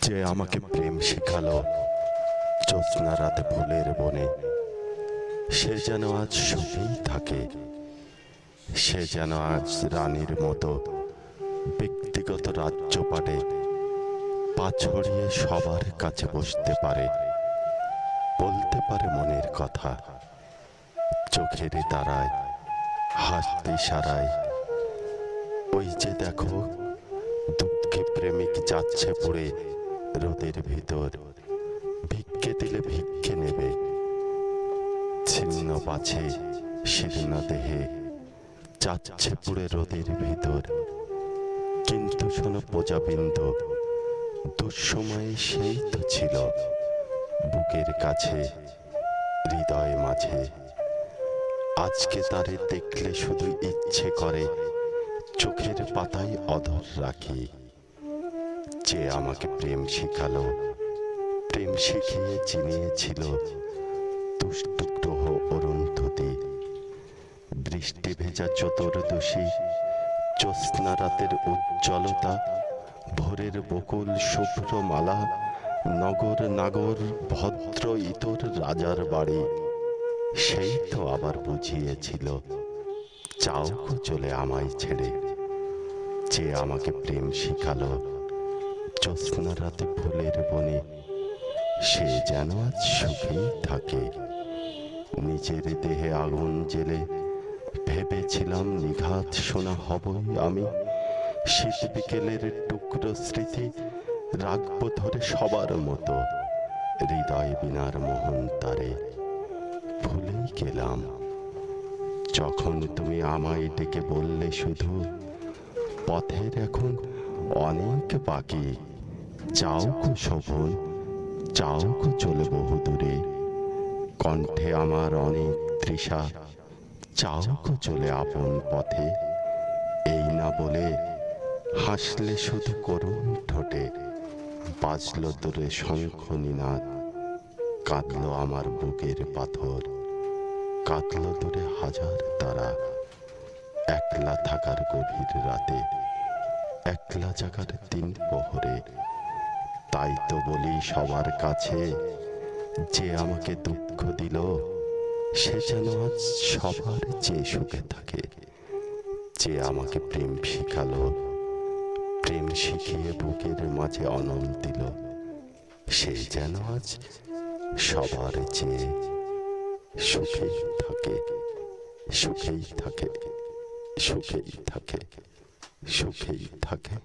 যে আমাকে প্রেম শিখালো জ্যোৎস্না রাতে ফুলের বনে, সে যেন আজ সুখেই থাকে। সে যেন আজ রানীর মতো ব্যক্তিগত রাজ্যপাটে পা ছড়িয়ে সবার কাছে বসতে পারে, বলতে পারে মনের কথা। চোখের তারায় হাসতে ইশারায়, ওই যে দেখো দুঃখে প্রেমিক যাচ্ছে পড়ে রোদের ভিতর, ভিক্ষে দিলে ভিক্ষে নেবে। ছিন্ন বাছে শীর্ণ দেহে যাচ্ছে পুড়ে রোদের ভিতর। কিন্তু শোনো প্রজাবিন্দু, দুঃসময়ে সেই তো ছিল বুকের কাছে, হৃদয় মাঝে। আজকে তারে দেখলে শুধু ইচ্ছে করে চোখের পাতায় অধর রাখি। যে আমাকে প্রেম শিখালো, প্রেম শিখিয়ে চিনিয়েছিল দুষ্টু গ্রহ অরুন্ধতী। বৃষ্টি ভেজা চতুর্দশী, জ্যোৎস্না রাতের উজ্জ্বলতা, ভোরের বকুল শুভ্র মালা, নগর নাগর ভদ্র ইতর রাজার বাড়ি। সেই তো আবার বুঝিয়েছিল যাও গো চলে আমায় ছেড়ে। যে আমাকে প্রেম শিখালো জ্যোৎস্না রাতে ফুলের বনে, সে যেন আজ সুখেই থাকে। নিজের দেহে আগুন জেলে ভেবেছিলাম নিঘাত সোনা হবই আমি। শীত বিকেলের টুকরো স্মৃতি রাখবো ধরে সবার মতো, হৃদয় বিনার মোহন তারে ভুলেই গেলাম। যখন তুমি আমায় ডেকে বললে শুধু পথের এখন অনেক বাকি, যাও গো শোভন, যাও গো চলে বহু দূরে। কণ্ঠে আমার অনেক তৃষা, যাও গো চলে আপন পথে। এই না বলে হাসলে শুধু করুণ ঠোঁটে, বাজলো দূরে শঙ্খ নিনাদ। কাঁদলো আমার বুকের পাথর, কাঁদলো দূরে হাজার তারা। একলা থাকার গভীর রাতে, একলা জাগার দিন প্রহরে। তাই তো বলি সবার কাছে, যে আমাকে দুঃখ দিল সে যেন আজ সবার চেয়ে সুখে থাকে। যে আমাকে প্রেম শিখালো, প্রেম শিখিয়ে বুকের মাঝে অনল দিল, সে যেন আজ সবার চেয়ে সুখেই থাকে, সুখেই থাকে, সুখেই থাকে, সুখেই থাকে।